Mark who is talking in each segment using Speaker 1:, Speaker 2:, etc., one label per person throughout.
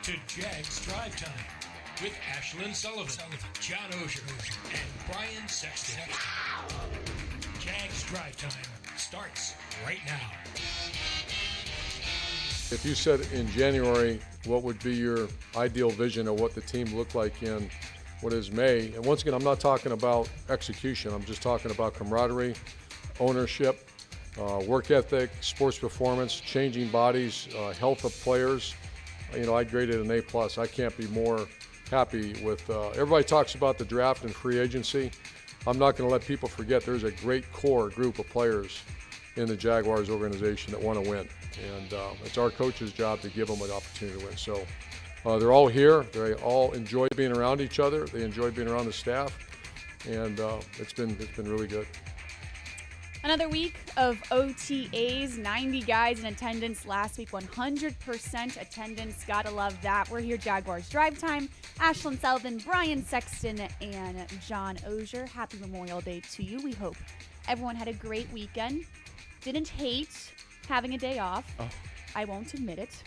Speaker 1: to Jags Drive Time with Ashlyn Sullivan, John Oehser, and Brian Sexton. Jags Drive Time starts right now.
Speaker 2: If you said in January, what would be your ideal vision of what the team looked like in what is May? And once again, I'm not talking about execution. I'm just talking about camaraderie, ownership, work ethic, sports performance, changing bodies, health of players. I graded an A+. I can't be more happy with. Everybody talks about the draft and free agency. I'm not going to let people forget there's a great core group of players in the Jaguars organization that want to win. And it's our coach's job to give them an opportunity to win. So they're all here. They all enjoy being around each other. They enjoy being around the staff. And it's been really good.
Speaker 3: Another week of OTAs, 90 guys in attendance last week, 100% attendance. Gotta love that. We're here, Jaguars Drive Time. Ashlyn Sullivan, Brian Sexton, and John Oehser. Happy Memorial Day to you. We hope everyone had a great weekend. Didn't hate having a day off. Oh. I won't admit it.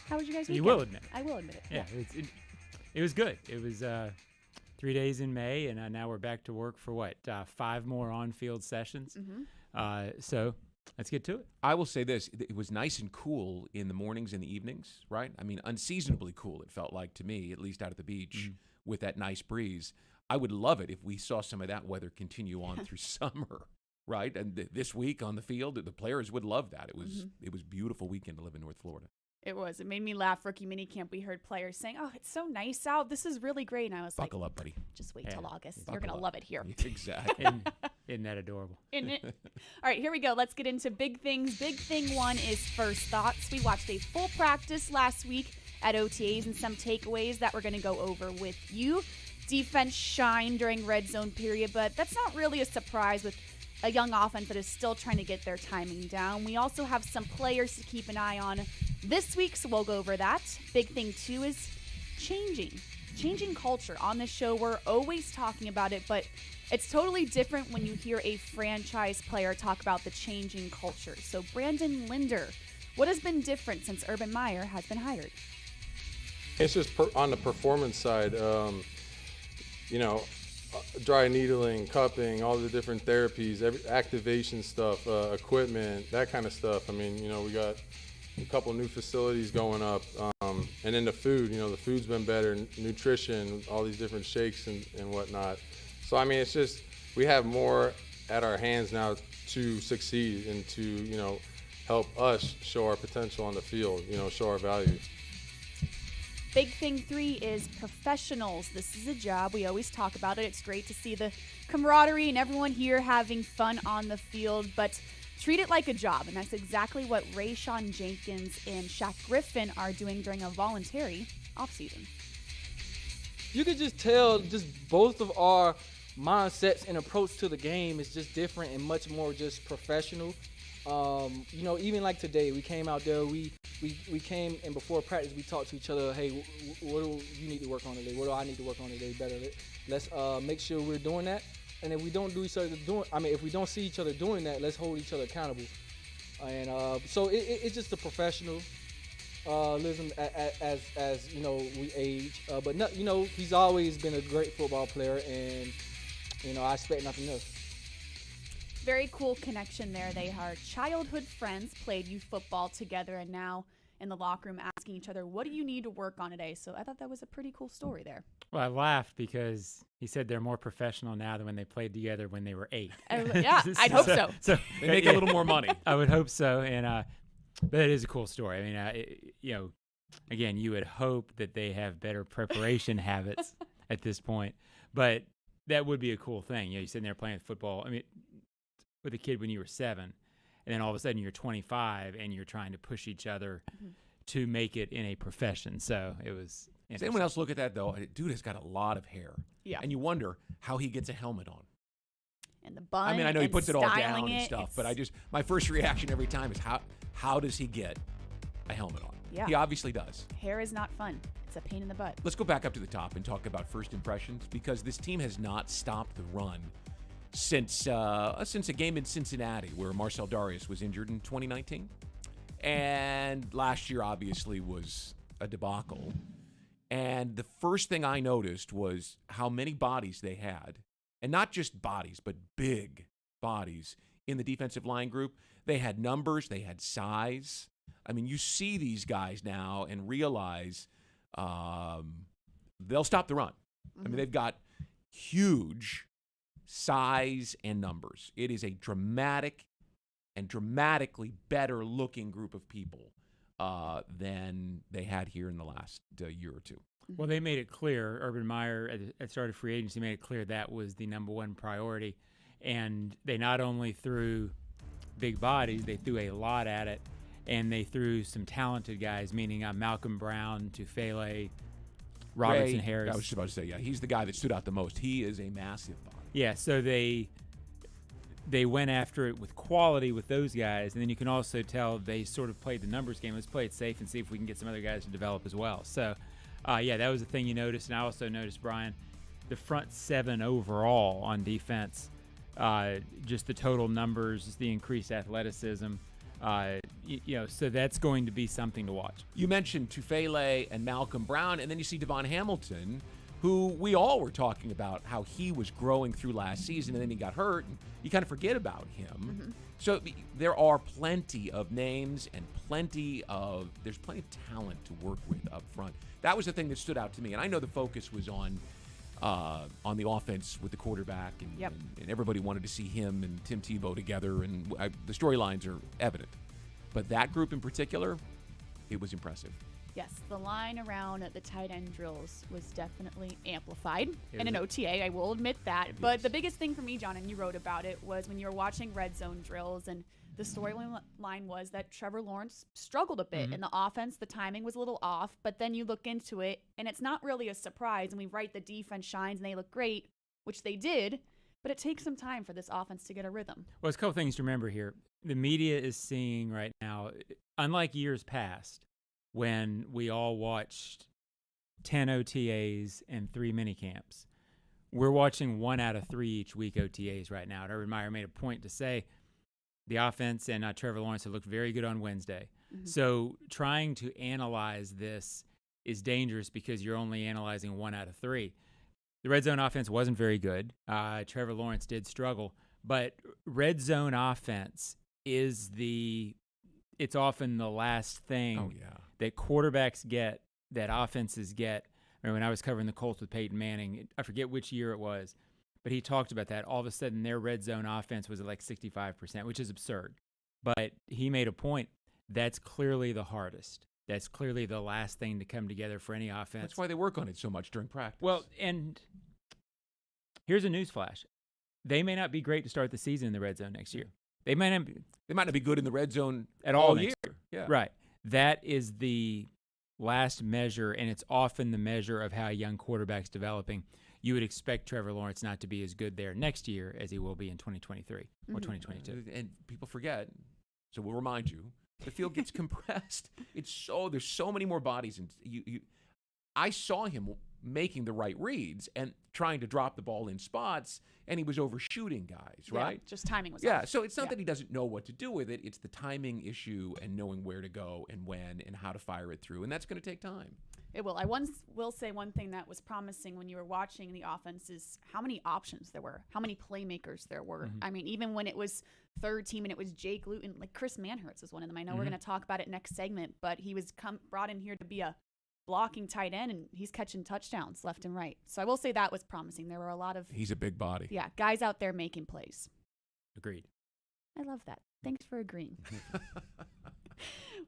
Speaker 3: How was your guys' weekend?
Speaker 4: You will admit it.
Speaker 3: I will admit it.
Speaker 4: Yeah, it was good. It was 3 days in May, and now we're back to work for 5 more on-field sessions. Mm-hmm. So let's get to it.
Speaker 5: I will say this. It was nice and cool in the mornings and the evenings, right? I mean, unseasonably cool, it felt like to me, at least out at the beach with that nice breeze. I would love it if we saw some of that weather continue on through summer, right? And this week on the field, the players would love that. It was a beautiful weekend to live in North Florida.
Speaker 3: It was. It made me laugh. Rookie minicamp, we heard players saying, "Oh, it's so nice out. This is really great." And I was
Speaker 5: Buckle up, buddy.
Speaker 3: Just wait till August.
Speaker 5: Buckle
Speaker 3: You're going to
Speaker 5: up.
Speaker 3: love it here.
Speaker 5: Exactly.
Speaker 4: Isn't that adorable?
Speaker 3: Isn't it? All right, here we go. Let's get into big things. Big thing one is first thoughts. We watched a full practice last week at OTAs and some takeaways that we're going to go over with you. Defense shined during red zone period, but that's not really a surprise with a young offense that is still trying to get their timing down. We also have some players to keep an eye on this week, so we'll go over that. Big thing, too, is changing culture. On this show, we're always talking about it, but it's totally different when you hear a franchise player talk about the changing culture. So, Brandon Linder, what has been different since Urban Meyer has been hired?
Speaker 2: It's just on the performance side, dry needling, cupping, all the different therapies, activation stuff, equipment, that kind of stuff. I mean, we got a couple new facilities going up, and then the food, the food's been better, nutrition, all these different shakes and whatnot. So, I mean, it's just we have more at our hands now to succeed and to, help us show our potential on the field, show our value.
Speaker 3: Big thing 3 is professionals. This is a job. We always talk about it. It's great to see the camaraderie and everyone here having fun on the field, but treat it like a job, and that's exactly what Rayshawn Jenkins and Shaq Griffin are doing during a voluntary offseason.
Speaker 6: You could just tell just both of our mindsets and approach to the game is just different and much more just professional. Even like today, we came out there, we came, and before practice, we talked to each other, hey, what do you need to work on today? What do I need to work on today better? Let's make sure we're doing that. And if we don't if we don't see each other doing that, let's hold each other accountable. And so it's just a professionalism as we age. But no, he's always been a great football player, and I expect nothing else.
Speaker 3: Very cool connection there. They are childhood friends, played youth football together, and now in the locker room asking each other, what do you need to work on today? So I thought that was a pretty cool story there.
Speaker 4: Well, I laughed because he said they're more professional now than when they played together when they were 8.
Speaker 3: Yeah, I'd hope so.
Speaker 4: So
Speaker 5: they make a little more money.
Speaker 4: I would hope so. And but it is a cool story. I mean, again, you would hope that they have better preparation habits at this point. But that would be a cool thing. You're sitting there playing football. I mean, with a kid when you were 7, and then all of a sudden you're 25 and you're trying to push each other to make it in a profession. So it was.
Speaker 5: Does anyone else look at that, though? Dude has got a lot of hair.
Speaker 3: Yeah.
Speaker 5: And you wonder how he gets a helmet on.
Speaker 3: And the bun.
Speaker 5: I mean, I know he puts it all down and stuff,
Speaker 3: it's...
Speaker 5: but my first reaction every time is how does he get a helmet on?
Speaker 3: Yeah.
Speaker 5: He obviously does.
Speaker 3: Hair is not fun. It's a pain in the butt.
Speaker 5: Let's go back up to the top and talk about first impressions, because this team has not stopped the run since a game in Cincinnati where Marcel Darius was injured in 2019. And last year, obviously, was a debacle. And the first thing I noticed was how many bodies they had, and not just bodies, but big bodies in the defensive line group. They had numbers, they had size. I mean, you see these guys now and realize they'll stop the run. I mean, they've got huge size and numbers. It is a dramatically better looking group of people than they had here in the last year or two.
Speaker 4: Well, they made it clear. Urban Meyer at start of free agency made it clear that was the number one priority. And they not only threw big bodies, they threw a lot at it. And they threw some talented guys, meaning Malcolm Brown, Tufele, Robinson Harris.
Speaker 5: I was just about to say, yeah, he's the guy that stood out the most. He is a massive body.
Speaker 4: Yeah, so they went after it with quality with those guys, and then you can also tell they sort of played the numbers game. Let's play it safe and see if we can get some other guys to develop as well. So, yeah, that was the thing you noticed. And I also noticed, Brian, the front seven overall on defense, just the total numbers, the increased athleticism. So that's going to be something to watch.
Speaker 5: You mentioned Tufele and Malcolm Brown, and then you see Devon Hamilton, who we all were talking about how he was growing through last season, and then he got hurt, and you kind of forget about him. So there are plenty of names and there's plenty of talent to work with up front. That was the thing that stood out to me, and I know the focus was on the offense with the quarterback, and everybody wanted to see him and Tim Tebow together, and the storylines are evident. But that group in particular, it was impressive.
Speaker 3: Yes, the line around the tight end drills was definitely amplified in an OTA. I will admit that. But
Speaker 5: Yes.
Speaker 3: the biggest thing for me, John, and you wrote about it, was when you were watching red zone drills, and the storyline was that Trevor Lawrence struggled a bit in the offense. The timing was a little off, but then you look into it, and it's not really a surprise. And we write the defense shines, and they look great, which they did, but it takes some time for this offense to get a rhythm.
Speaker 4: Well, there's a couple things to remember here. The media is seeing right now, unlike years past, when we all watched 10 OTAs and 3 minicamps, we're watching 1 out of 3 each week OTAs right now. Urban Meyer made a point to say the offense and Trevor Lawrence have looked very good on Wednesday. So trying to analyze this is dangerous because you're only analyzing 1 out of 3. The red zone offense wasn't very good. Trevor Lawrence did struggle, but red zone offense is it's often the last thing that quarterbacks get, that offenses get. I mean, when I was covering the Colts with Peyton Manning, I forget which year it was, but he talked about that. All of a sudden, their red zone offense was at like 65%, which is absurd. But he made a point. That's clearly the hardest. That's clearly the last thing to come together for any offense.
Speaker 5: That's why they work on it so much during practice.
Speaker 4: Well, and here's a news flash. They may not be great to start the season in the red zone next year. They might not be
Speaker 5: good in the red zone
Speaker 4: at all
Speaker 5: year.
Speaker 4: Next year. Yeah. Right. That is the last measure, and it's often the measure of how a young quarterback's developing. You would expect Trevor Lawrence not to be as good there next year as he will be in 2023 or 2022.
Speaker 5: And people forget, so we'll remind you, the field gets compressed. There's so many more bodies, and I saw him making the right reads and trying to drop the ball in spots, and he was overshooting guys, right?
Speaker 3: Yeah, just timing was off.
Speaker 5: So it's not that he doesn't know what to do with it. It's the timing issue and knowing where to go and when and how to fire it through, and that's going to take time.
Speaker 3: It will. I will say one thing that was promising when you were watching the offense is how many options there were, how many playmakers there were. I mean, even when it was third team and it was Jake Luton, like Chris Manhurts was one of them. I know we're going to talk about it next segment, but he was brought in here to be a blocking tight end, and he's catching touchdowns left and right. So I will say that was promising. There were a lot of...
Speaker 5: He's a big body.
Speaker 3: Yeah, guys out there making plays.
Speaker 4: Agreed.
Speaker 3: I love that. Thanks for agreeing.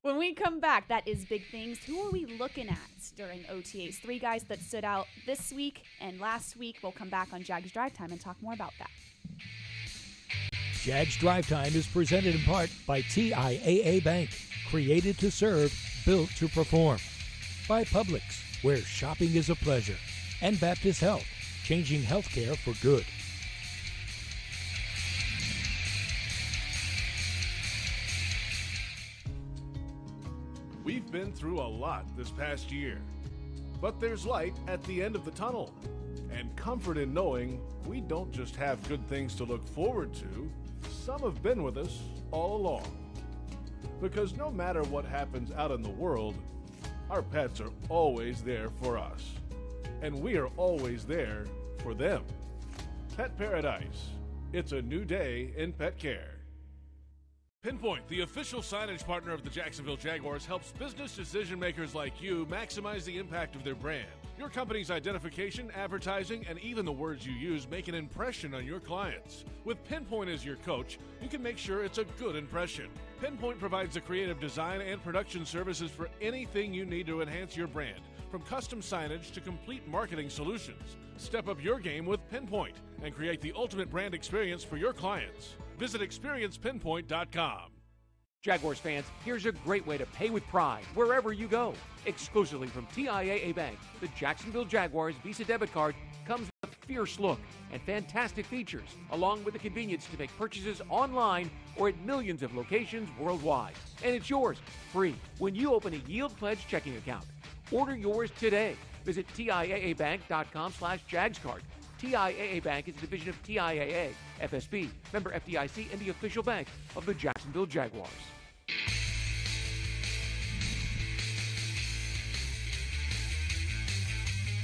Speaker 3: When we come back, that is Big Things. Who are we looking at during OTAs? 3 guys that stood out this week and last week. We'll come back on Jags Drive Time and talk more about that.
Speaker 1: Jags Drive Time is presented in part by TIAA Bank, created to serve, built to perform. By Publix, where shopping is a pleasure. And Baptist Health, changing healthcare for good.
Speaker 7: We've been through a lot this past year, but there's light at the end of the tunnel, and comfort in knowing we don't just have good things to look forward to, some have been with us all along. Because no matter what happens out in the world, Our pets are always there for us, and we are always there for them. Pet Paradise. It's a new day in pet care. Pinpoint, the official signage partner of the Jacksonville Jaguars, helps business decision makers like you maximize the impact of their brand. Your company's identification, advertising, and even the words you use make an impression on your clients. With Pinpoint as your coach, you can make sure it's a good impression. Pinpoint provides the creative design and production services for anything you need to enhance your brand, from custom signage to complete marketing solutions. Step up your game with Pinpoint and create the ultimate brand experience for your clients. Visit experiencepinpoint.com.
Speaker 8: Jaguars fans, here's a great way to pay with pride wherever you go. Exclusively from TIAA Bank, the Jacksonville Jaguars Visa debit card comes with a fierce look and fantastic features, along with the convenience to make purchases online or at millions of locations worldwide. And it's yours, free, when you open a Yield Pledge checking account. Order yours today. Visit TIAABank.com/JagsCard. TIAA Bank is a division of TIAA, FSB, member FDIC, and the official bank of the Jacksonville Jaguars.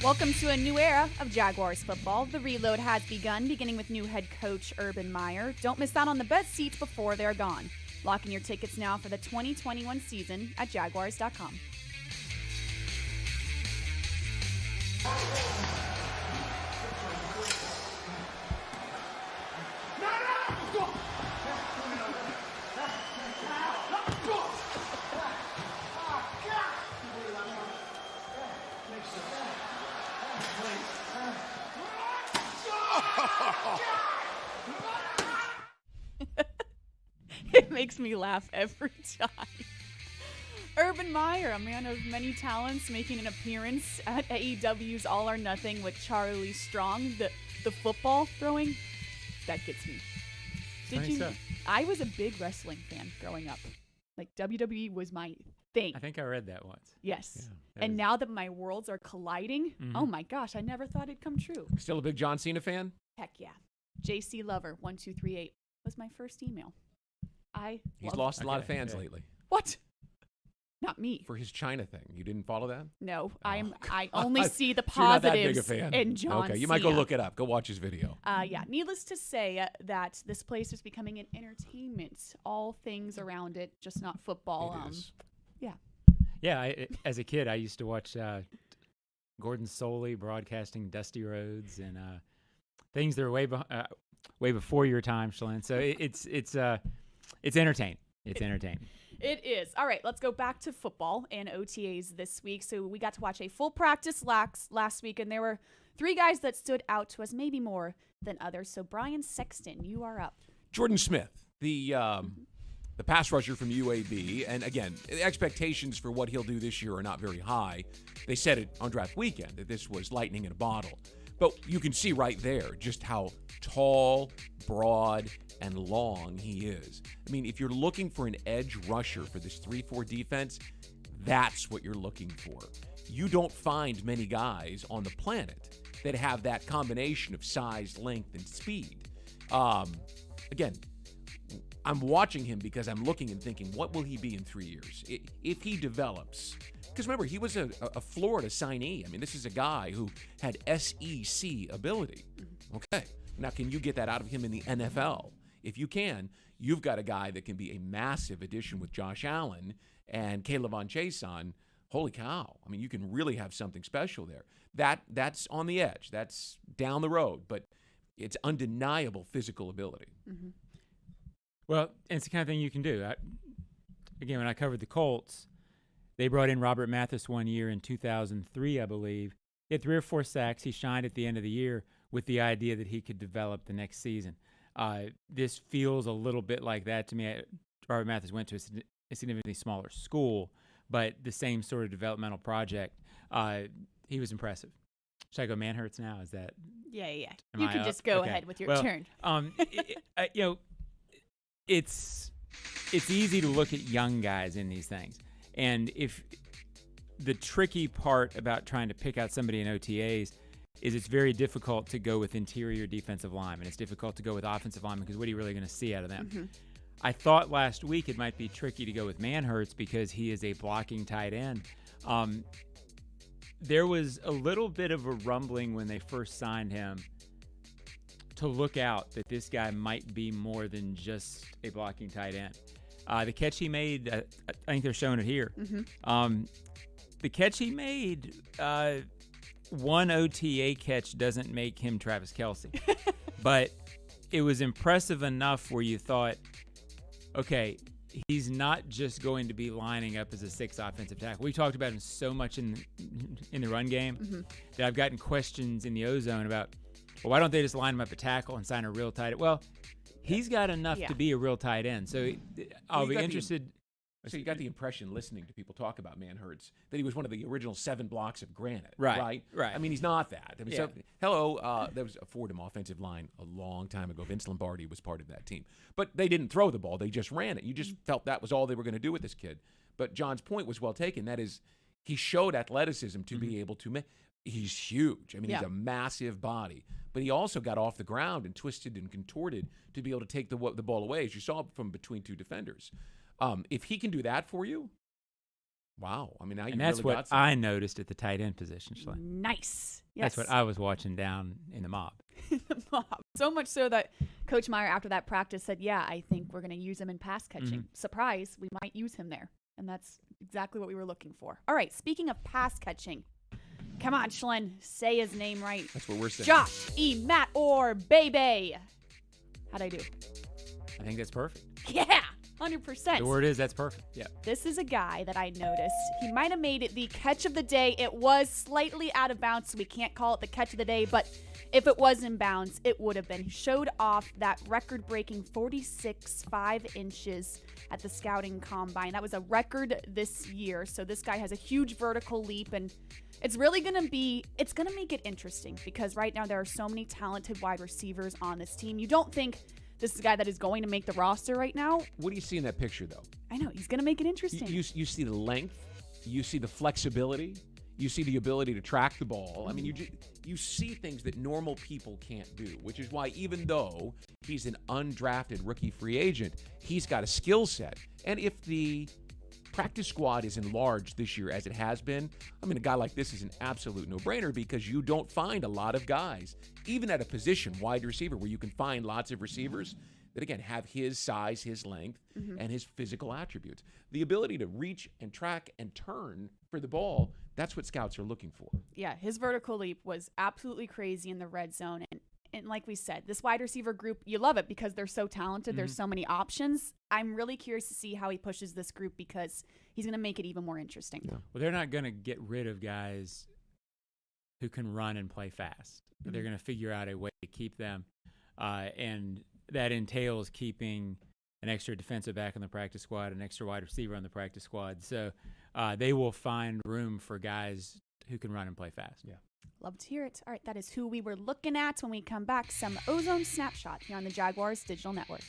Speaker 3: Welcome to a new era of Jaguars football. The reload has begun, beginning with new head coach Urban Meyer. Don't miss out on the best seats before they're gone. Lock in your tickets now for the 2021 season at Jaguars.com. It makes me laugh every time. Urban Meyer, a man of many talents, making an appearance at AEW's All or Nothing with Charlie Strong. The football throwing, that gets me. Did you? I was a big wrestling fan growing up. Like, WWE was my thing.
Speaker 4: I think I read that once.
Speaker 3: Yes. Yeah, and now that my worlds are colliding, oh my gosh, I never thought it'd come true.
Speaker 5: Still a big John Cena fan?
Speaker 3: Heck yeah. JC Lover 1238 was my first email.
Speaker 5: He's lost a lot of fans lately.
Speaker 3: What? Not me.
Speaker 5: For his China thing. You didn't follow that?
Speaker 3: No, I only see the
Speaker 5: So you're not that big a
Speaker 3: positives
Speaker 5: fan.
Speaker 3: in John
Speaker 5: Okay, you might go look it up. Go watch his video.
Speaker 3: Yeah, needless to say that this place is becoming an entertainment. All things around it, just not football.
Speaker 5: It is.
Speaker 3: Yeah.
Speaker 4: Yeah, as a kid, I used to watch Gordon Soley broadcasting Dusty Rhodes and things that are way before your time, Shalyn. So it's entertaining. It's entertaining.
Speaker 3: It is. All right, let's go back to football and OTAs this week. So we got to watch a full practice last week, and there were three guys that stood out to us, maybe more than others. So Brian Sexton, you are up.
Speaker 5: Jordan Smith, the pass rusher from UAB. And again, the expectations for what he'll do this year are not very high. They said it on draft weekend that this was lightning in a bottle. But you can see right there just how tall, broad, and long he is. I mean, if you're looking for an edge rusher for this 3-4 defense, that's what you're looking for. You don't find many guys on the planet that have that combination of size, length, and speed. Again, I'm watching him because I'm looking and thinking, what will he be in 3 years? If he develops. Because remember, he was a Florida signee. I mean, this is a guy who had SEC ability. Okay. Now, can you get that out of him in the NFL? If you can, you've got a guy that can be a massive addition with Josh Allen and Kayvon Chason. Holy cow. I mean, you can really have something special there. That's on the edge. That's down the road. But it's undeniable physical ability.
Speaker 3: Mm-hmm.
Speaker 4: Well, it's the kind of thing you can do. Again, when I covered the Colts, they brought in Robert Mathis one year in 2003, I believe. He had 3 or 4 sacks. He shined at the end of the year with the idea that he could develop the next season. This feels a little bit like that to me. Robert Mathis went to a significantly smaller school, but the same sort of developmental project. He was impressive. Should I go Manhurts now? Is that?
Speaker 3: Yeah. You
Speaker 4: I
Speaker 3: can
Speaker 4: up?
Speaker 3: just go
Speaker 4: Okay.
Speaker 3: ahead with your turn.
Speaker 4: It's easy to look at young guys in these things. And if the tricky part about trying to pick out somebody in OTAs is it's very difficult to go with interior defensive linemen. It's difficult to go with offensive linemen because what are you really going to see out of them?
Speaker 3: Mm-hmm.
Speaker 4: I thought last week it might be tricky to go with Manhertz because he is a blocking tight end. There was a little bit of a rumbling when they first signed him to look out that this guy might be more than just a blocking tight end. The catch he made, I think they're showing it here. The catch he made, one OTA catch doesn't make him Travis Kelce. But it was impressive enough where you thought, okay, he's not just going to be lining up as a 6 offensive tackle. We talked about him so much in the run game that I've gotten questions in the O-zone about, well, why don't they just line him up at tackle and sign a real tight end? Well, he's got enough to be a real tight end. So I'll be interested.
Speaker 5: So you got the impression listening to people talk about Manhertz that he was one of the original 7 blocks of granite, right? I mean, he's not that. I mean, so, there was a Fordham offensive line a long time ago. Vince Lombardi was part of that team. But they didn't throw the ball. They just ran it. You just felt that was all they were going to do with this kid. But John's point was well taken. That is, he showed athleticism to be able to make. He's huge. I mean, he's a massive body. But he also got off the ground and twisted and contorted to be able to take the ball away, as you saw from between 2 defenders. If he can do that for you, wow. I mean, now you
Speaker 4: that's
Speaker 5: really
Speaker 4: what
Speaker 5: got something.
Speaker 4: I noticed at the tight end position.
Speaker 3: Nice. Yes.
Speaker 4: That's what I was watching down in the mob.
Speaker 3: So much so that Coach Meyer, after that practice, said, yeah, I think we're going to use him in pass catching. Surprise, we might use him there. And that's exactly what we were looking for. All right, speaking of pass catching, come on, Ashlyn, say his name right.
Speaker 5: That's what we're saying.
Speaker 3: Josh E. Matt or Bebe. How'd I do?
Speaker 4: I think that's perfect.
Speaker 3: Yeah, 100%.
Speaker 4: The word is that's perfect. Yeah.
Speaker 3: This is a guy that I noticed. He might have made it the catch of the day. It was slightly out of bounds, so we can't call it the catch of the day, but if it was in bounds, it would have been. He showed off that record-breaking 46.5 inches at the scouting combine. That was a record this year, so this guy has a huge vertical leap, and it's really going to make it interesting because right now there are so many talented wide receivers on this team. You don't think this is a guy that is going to make the roster right now.
Speaker 5: What do you see in that picture, though?
Speaker 3: I know. He's going to make it interesting.
Speaker 5: You see the length. You see the flexibility. You see the ability to track the ball. I mean, you see things that normal people can't do, which is why even though he's an undrafted rookie free agent, he's got a skill set. And if the practice squad is enlarged this year as it has been, I mean, a guy like this is an absolute no-brainer because you don't find a lot of guys, even at a position, wide receiver, where you can find lots of receivers that, again, have his size, his length, and his physical attributes. The ability to reach and track and turn for the ball, that's what scouts are looking for.
Speaker 3: Yeah, his vertical leap was absolutely crazy in the red zone. And like we said, this wide receiver group, you love it because they're so talented. There's so many options. I'm really curious to see how he pushes this group because he's going to make it even more interesting.
Speaker 4: Yeah. Well, they're not going to get rid of guys who can run and play fast. They're going to figure out a way to keep them. And that entails keeping an extra defensive back on the practice squad, an extra wide receiver on the practice squad. So they will find room for guys who can run and play fast.
Speaker 5: Yeah.
Speaker 3: Love to hear it. All right, that is who we were looking at. When we come back, some Ozone Snapshot here on the Jaguars Digital Network.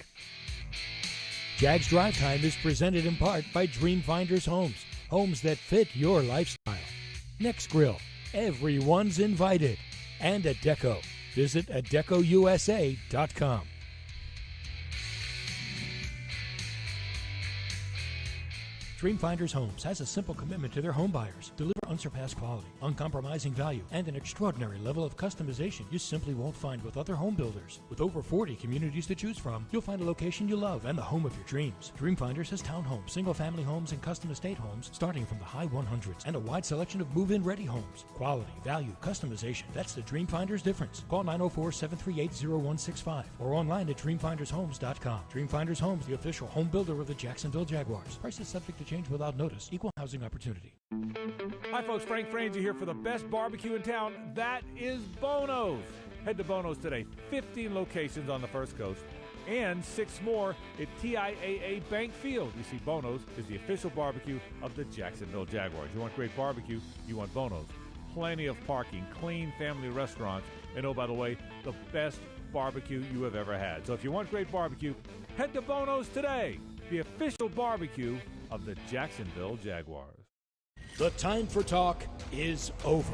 Speaker 1: Jags Drive Time is presented in part by Dreamfinders Homes, homes that fit your lifestyle. Next Grill, everyone's invited. And Adecco. Visit ADECOUSA.com. Dreamfinders Homes has a simple commitment to their home buyers. Deliver unsurpassed quality, uncompromising value, and an extraordinary level of customization you simply won't find with other home builders. With over 40 communities to choose from, you'll find a location you love and the home of your dreams. Dreamfinders has townhomes, single-family homes, and custom estate homes starting from the high 100s and a wide selection of move-in ready homes. Quality, value, customization. That's the Dreamfinders difference. Call 904-738-0165 or online at dreamfindershomes.com. Dreamfinders Homes, the official home builder of the Jacksonville Jaguars. Prices subject to change without notice. Equal housing opportunity.
Speaker 7: Hi folks, Frank Franger here for the best barbecue in town. That is Bono's. Head to Bono's today. 15 locations on the First Coast and 6 more at TIAA Bank Field. You see, Bono's is the official barbecue of the Jacksonville Jaguars. You want great barbecue, you want Bono's. Plenty of parking, clean family restaurants, and oh, by the way, the best barbecue you have ever had. So if you want great barbecue, head to Bono's today, the official barbecue of the Jacksonville Jaguars.
Speaker 1: The time for talk is over.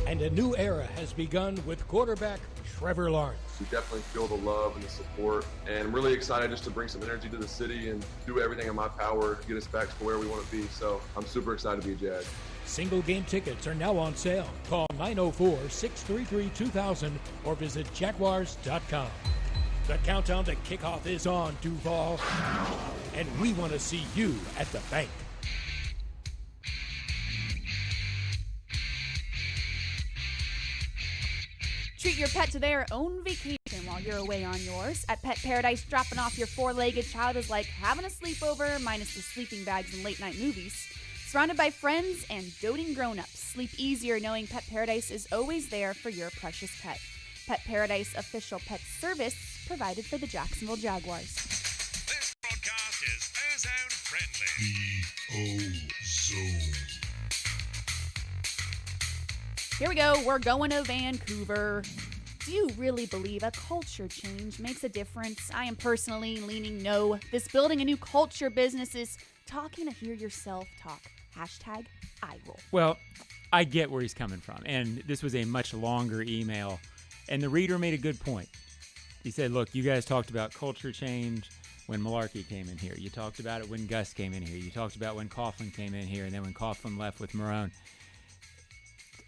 Speaker 1: And a new era has begun with quarterback Trevor Lawrence.
Speaker 9: We definitely feel the love and the support, and I'm really excited just to bring some energy to the city and do everything in my power to get us back to where we want to be. So I'm super excited to be a Jag.
Speaker 1: Single game tickets are now on sale. Call 904-633-2000 or visit Jaguars.com. The countdown to kickoff is on, Duval, and we want to see you at the bank.
Speaker 3: Treat your pet to their own vacation while you're away on yours. At Pet Paradise, dropping off your four-legged child is like having a sleepover minus the sleeping bags and late-night movies. Surrounded by friends and doting grown-ups, sleep easier knowing Pet Paradise is always there for your precious pet. Pet Paradise official pet service provided for the Jacksonville Jaguars.
Speaker 10: This broadcast is ozone friendly.
Speaker 11: The Ozone.
Speaker 3: Here we go. We're going to Vancouver. Do you really believe a culture change makes a difference? I am personally leaning no. This building a new culture business is talking to hear yourself talk. Hashtag #IRoll.
Speaker 4: Well, I get where he's coming from. And this was a much longer email. And the reader made a good point. He said, look, you guys talked about culture change when Malarkey came in here. You talked about it when Gus came in here. You talked about when Coughlin came in here and then when Coughlin left with Marone.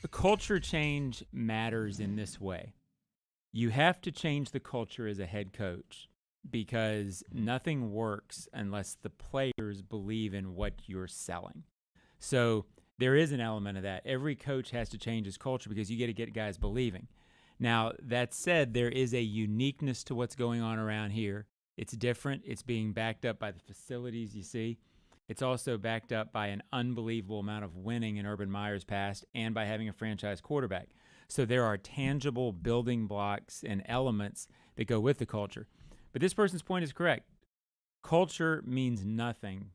Speaker 4: The culture change matters in this way. You have to change the culture as a head coach because nothing works unless the players believe in what you're selling. So there is an element of that. Every coach has to change his culture because you got to get guys believing. Now, that said, there is a uniqueness to what's going on around here. It's different. It's being backed up by the facilities you see. It's also backed up by an unbelievable amount of winning in Urban Meyer's past and by having a franchise quarterback. So there are tangible building blocks and elements that go with the culture. But this person's point is correct. Culture means nothing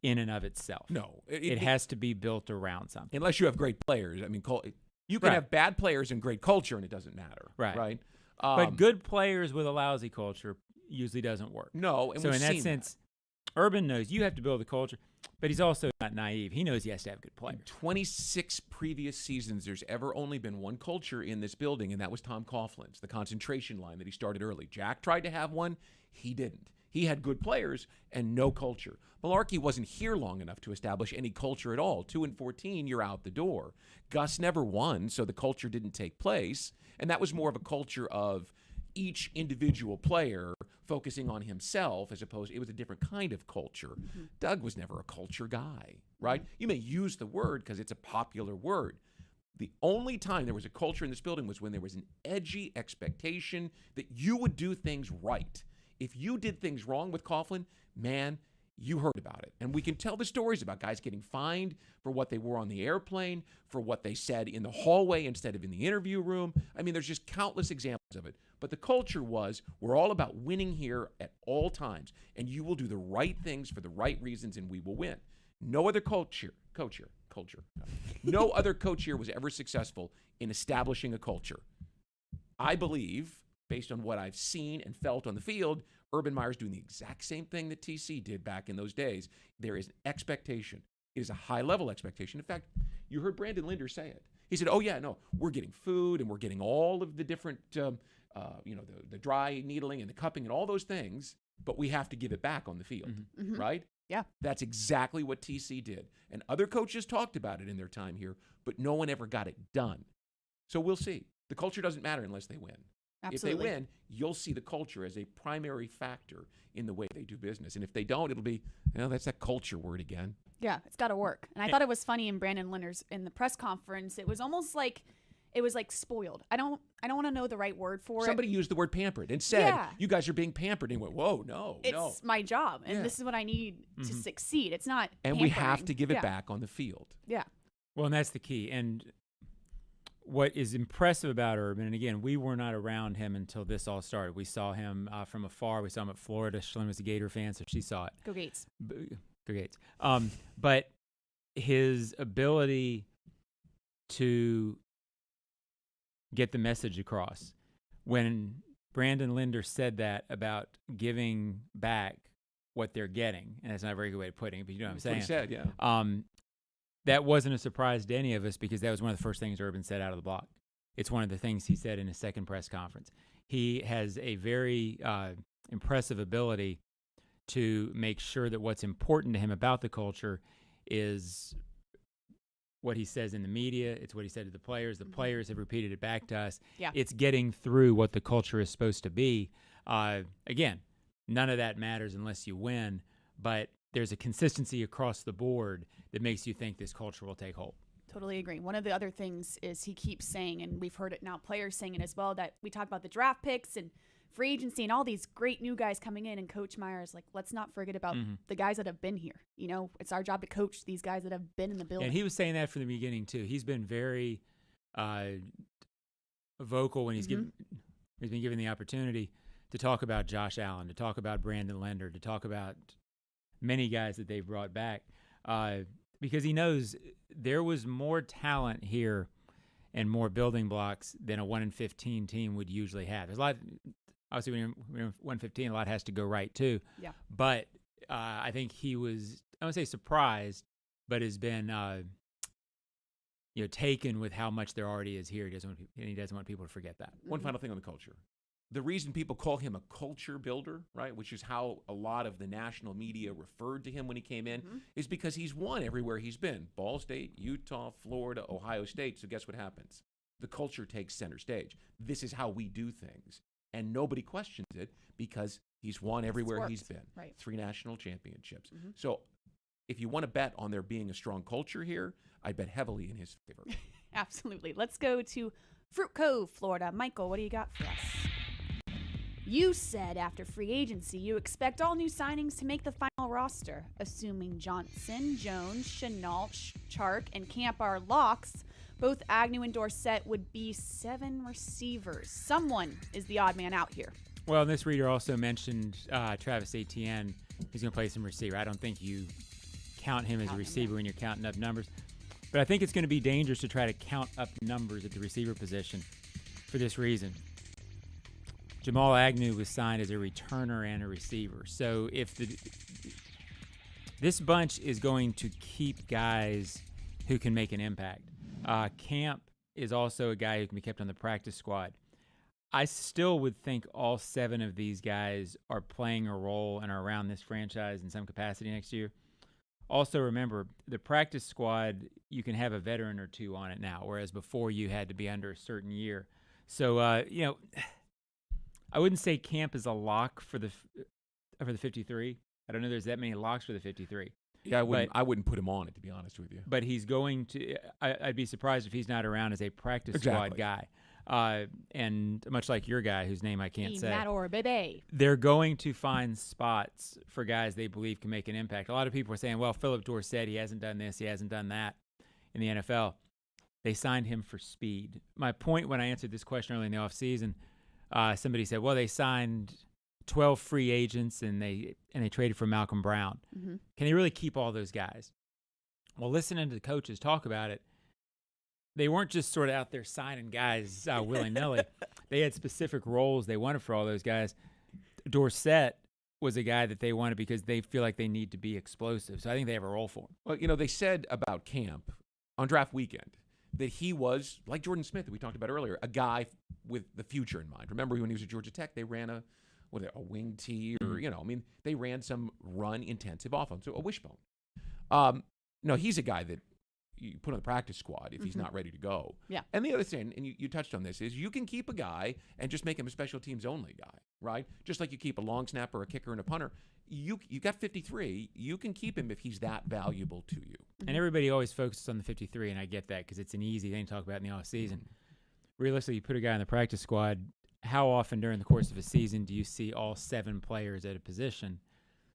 Speaker 4: in and of itself.
Speaker 5: No.
Speaker 4: It has to be built around something.
Speaker 5: Unless you have great players. I mean, you can have bad players and great culture, and it doesn't matter. Right?
Speaker 4: But good players with a lousy culture usually doesn't work.
Speaker 5: No. And
Speaker 4: so
Speaker 5: we've
Speaker 4: in that
Speaker 5: seen
Speaker 4: sense, Urban knows you have to build a culture, but he's also not naive. He knows he has to have good players.
Speaker 5: In 26 previous seasons, there's ever only been one culture in this building, and that was Tom Coughlin's, the concentration line that he started early. Jack tried to have one. He didn't. He had good players and no culture. Malarkey wasn't here long enough to establish any culture at all. 2-14, you're out the door. Gus never won, so the culture didn't take place, and that was more of a culture of each individual player focusing on himself as opposed it was a different kind of culture. Mm-hmm. Doug was never a culture guy, right? Mm-hmm. You may use the word because it's a popular word. The only time there was a culture in this building was when there was an edgy expectation that you would do things right. If you did things wrong with Coughlin, man, you heard about it. And we can tell the stories about guys getting fined for what they wore on the airplane, for what they said in the hallway instead of in the interview room. I mean, there's just countless examples of it. But the culture was, we're all about winning here at all times, and you will do the right things for the right reasons, and we will win. No other no other coach here was ever successful in establishing a culture. I believe, based on what I've seen and felt on the field, Urban Meyer's doing the exact same thing that TC did back in those days. There is an expectation. It is a high-level expectation. In fact, you heard Brandon Linder say it. He said, oh, yeah, no, we're getting food and we're getting all of the different, the dry needling and the cupping and all those things, but we have to give it back on the field,
Speaker 3: Mm-hmm.
Speaker 5: right?
Speaker 3: Yeah.
Speaker 5: That's exactly what TC did. And other coaches talked about it in their time here, but no one ever got it done. So we'll see. The culture doesn't matter unless they win.
Speaker 3: Absolutely.
Speaker 5: If they win, you'll see the culture as a primary factor in the way they do business. And if they don't, it'll be, that's that culture word again.
Speaker 3: Yeah, it's got to work. And I thought it was funny in Brandon Linder's in the press conference. It was almost like it was like spoiled. I don't want to know the right word for it.
Speaker 5: Somebody used the word pampered and said, you guys are being pampered. And he went, whoa, no.
Speaker 3: It's my job, and this is what I need to succeed. It's not
Speaker 5: And we have to give it back on the field.
Speaker 3: Yeah.
Speaker 4: Well, and that's the key. And what is impressive about Urban, and again, we were not around him until this all started. We saw him from afar. We saw him at Florida. Ashlyn was a Gator fan, so she saw it.
Speaker 3: Go Gates.
Speaker 4: Go Gates. But his ability to get the message across, when Brandon Linder said that about giving back what they're getting, and that's not a very good way of putting it, but you know what I'm saying.
Speaker 5: That's what he said, yeah.
Speaker 4: that wasn't a surprise to any of us because that was one of the first things Urban said out of the block. It's one of the things he said in his second press conference. He has a very impressive ability to make sure that what's important to him about the culture is what he says in the media. It's what he said to the players. The players have repeated it back to us.
Speaker 3: Yeah.
Speaker 4: It's getting through what the culture is supposed to be. Again, none of that matters unless you win, but there's a consistency across the board that makes you think this culture will take hold.
Speaker 3: Totally agree. One of the other things is he keeps saying, and we've heard it now, players saying it as well, that we talk about the draft picks and free agency and all these great new guys coming in, and Coach Meyer's like, let's not forget about the guys that have been here. You know, it's our job to coach these guys that have been in the building.
Speaker 4: And he was saying that from the beginning too. He's been very vocal when he's been given the opportunity to talk about Josh Allen, to talk about Brandon Linder, to talk about many guys that they've brought back, because he knows there was more talent here and more building blocks than a 1-15 team would usually have. There's a lot. Obviously, when you're 1-15, a lot has to go right too. Yeah. But I think he was, I wouldn't say surprised, but has been taken with how much there already is here. He doesn't want people to forget that.
Speaker 5: One final thing on the culture. The reason people call him a culture builder, right, which is how a lot of the national media referred to him when he came in, is because he's won everywhere he's been. Ball State, Utah, Florida, Ohio State. So guess what happens? The culture takes center stage. This is how we do things. And nobody questions it because he's won everywhere he's been. Right. 3 national championships. So if you want to bet on there being a strong culture here, I bet heavily in his favor.
Speaker 3: Absolutely. Let's go to Fruit Cove, Florida. Michael, what do you got for us? You said after free agency you expect all new signings to make the final roster, assuming Johnson, Jones, Chenault, Chark, and Camp are locks. Both Agnew and Dorsett would be 7 receivers. Someone is the odd man out here.
Speaker 4: Well, and this reader also mentioned Travis Etienne. He's going to play some receiver. I don't think you count him as a receiver when you're counting up numbers. But I think it's going to be dangerous to try to count up numbers at the receiver position for this reason. Jamal Agnew was signed as a returner and a receiver. So if this bunch is going to keep guys who can make an impact. Camp is also a guy who can be kept on the practice squad. I still would think all 7 of these guys are playing a role and are around this franchise in some capacity next year. Also, remember, the practice squad, you can have a veteran or 2 on it now, whereas before you had to be under a certain year. So, I wouldn't say Camp is a lock for the 53. I don't know there's that many locks for the 53.
Speaker 5: Yeah, I wouldn't put him on it, to be honest with you.
Speaker 4: But he's going to I'd be surprised if he's not around as a practice squad guy. And much like your guy, whose name I can't say.
Speaker 3: Matt or Bebe.
Speaker 4: They're going to find spots for guys they believe can make an impact. A lot of people are saying, well, Philip Dorsett, he hasn't done this, he hasn't done that in the NFL. They signed him for speed. My point when I answered this question early in the offseason, somebody said, well, they signed 12 free agents and they traded for Malcolm Brown. Can they really keep all those guys? Well, listening to the coaches talk about it, they weren't just sort of out there signing guys willy-nilly. They had specific roles they wanted for all those guys. Dorsett was a guy that they wanted because they feel like they need to be explosive. So I think they have a role for him.
Speaker 5: Well, they said about Camp on draft weekend that he was, like Jordan Smith that we talked about earlier, a guy with the future in mind. Remember when he was at Georgia Tech, they ran a wing tee or, they ran some run-intensive offense, so a wishbone. No, he's a guy that you put on the practice squad if he's not ready to go. Yeah. And the other thing, and you touched on this, is you can keep a guy and just make him a special teams only guy, right? Just like you keep a long snapper, a kicker, and a punter. You got 53. You can keep him if he's that valuable to you.
Speaker 4: And everybody always focuses on the 53, and I get that because it's an easy thing to talk about in the offseason. Realistically, you put a guy on the practice squad, how often during the course of a season do you see all 7 players at a position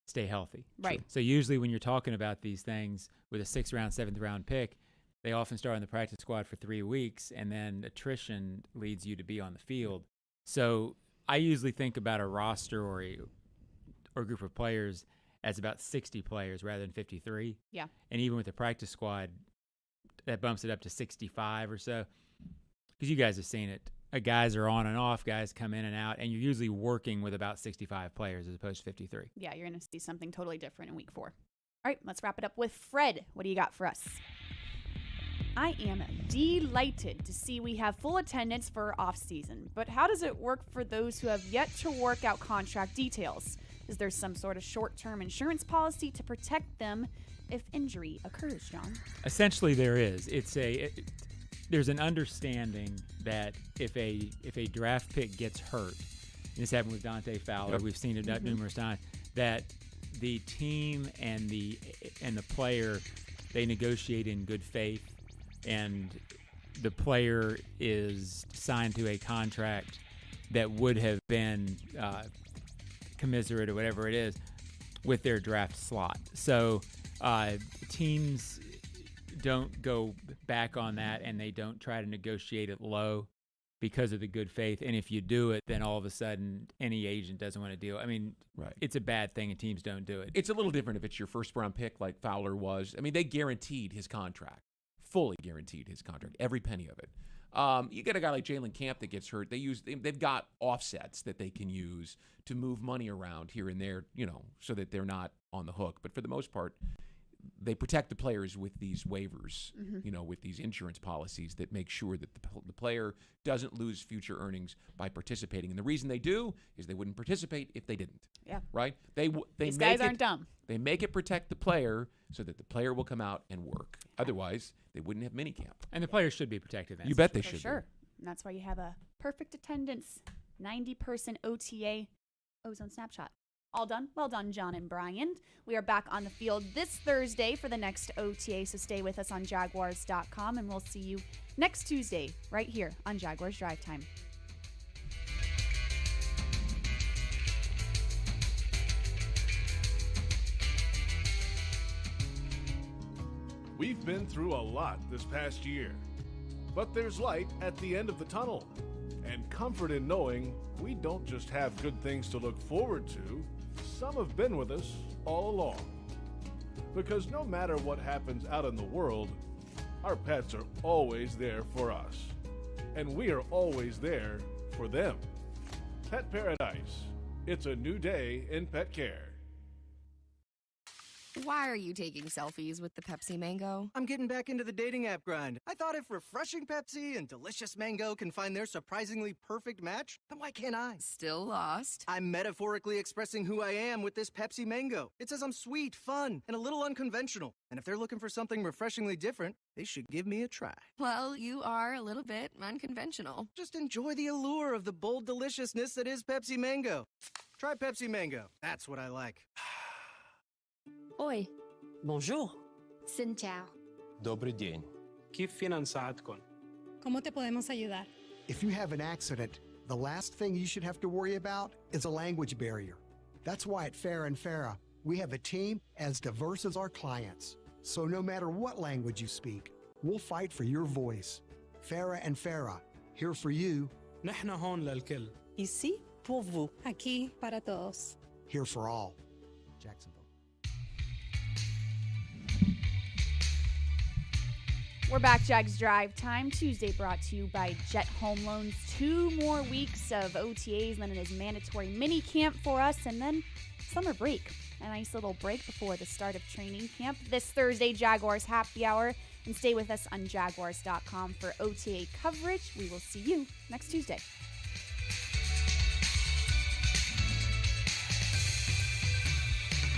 Speaker 4: stay healthy?
Speaker 3: Right.
Speaker 4: So usually when you're talking about these things with a 6th round, 7th round pick, they often start on the practice squad for 3 weeks, and then attrition leads you to be on the field. So I usually think about a roster or a group of players as about 60 players rather than 53.
Speaker 3: Yeah.
Speaker 4: And even with the practice squad, that bumps it up to 65 or so. Because you guys have seen it. Guys are on and off, guys come in and out, and you're usually working with about 65 players as opposed to 53.
Speaker 3: Yeah, you're going to see something totally different in week 4. All right, let's wrap it up with Fred. What do you got for us? I am delighted to see we have full attendance for off-season, but how does it work for those who have yet to work out contract details? Is there some sort of short-term insurance policy to protect them if injury occurs, John?
Speaker 4: Essentially, there is. There's an understanding that if a draft pick gets hurt, and this happened with Dante Fowler, we've seen it numerous times, that the team and the player, they negotiate in good faith, and the player is signed to a contract that would have been commensurate or whatever it is with their draft slot. So teams don't go back on that, and they don't try to negotiate it low because of the good faith. And if you do it, then all of a sudden any agent doesn't want to deal. I mean, It's a bad thing, and teams don't do it.
Speaker 5: It's a little different if it's your first-round pick like Fowler was. I mean, they guaranteed his contract, fully guaranteed his contract, every penny of it. You get a guy like Jalen Camp that gets hurt. They've got offsets that they can use to move money around here and there, so that they're not on the hook. But for the most part, they protect the players with these waivers, with these insurance policies that make sure that the player doesn't lose future earnings by participating. And the reason they do is they wouldn't participate if they didn't.
Speaker 3: Yeah.
Speaker 5: Right?
Speaker 3: These guys aren't dumb.
Speaker 5: They make it protect the player so that the player will come out and work. Otherwise, they wouldn't have minicamp.
Speaker 4: And the players should be protected.
Speaker 5: You bet they
Speaker 3: For
Speaker 5: should.
Speaker 3: sure. And that's why you have a perfect attendance, 90-person OTA Ozone Snapshot. All done? Well done, John and Brian. We are back on the field this Thursday for the next OTA, so stay with us on Jaguars.com, and we'll see you next Tuesday right here on Jaguars Drive Time.
Speaker 7: We've been through a lot this past year, but there's light at the end of the tunnel, and comfort in knowing we don't just have good things to look forward to. Some have been with us all along. Because no matter what happens out in the world, our pets are always there for us. And we are always there for them. Pet Paradise. It's a new day in pet care.
Speaker 12: Why are you taking selfies with the Pepsi Mango?
Speaker 13: I'm getting back into the dating app grind. I thought if refreshing Pepsi and delicious mango can find their surprisingly perfect match, then why can't I?
Speaker 12: Still lost?
Speaker 13: I'm metaphorically expressing who I am with this Pepsi Mango. It says I'm sweet, fun, and a little unconventional. And if they're looking for something refreshingly different, they should give me a try.
Speaker 12: Well, you are a little bit unconventional.
Speaker 13: Just enjoy the allure of the bold deliciousness that is Pepsi Mango. Try Pepsi Mango. That's what I like.
Speaker 14: Oi.
Speaker 15: Bonjour.
Speaker 14: Xin chào.
Speaker 15: Добрый день.
Speaker 16: كيف فينا نساعدكم?
Speaker 14: ¿Cómo te podemos ayudar?
Speaker 17: If you have an accident, the last thing you should have to worry about is a language barrier. That's why at Farah & Farah, we have a team as diverse as our clients. So no matter what language you speak, we'll fight for your voice. Farah & Farah, here for you.
Speaker 16: نحن هون للكل.
Speaker 14: Ici pour vous. Aquí para todos.
Speaker 17: Here for all. Jacksonville.
Speaker 3: We're back, Jags Drive Time. Tuesday brought to you by Jet HomeLoans. 2 more weeks of OTAs, and then it is mandatory mini camp for us, and then summer break. A nice little break before the start of training camp. This Thursday, Jaguars Happy Hour. And stay with us on Jaguars.com for OTA coverage. We will see you next Tuesday.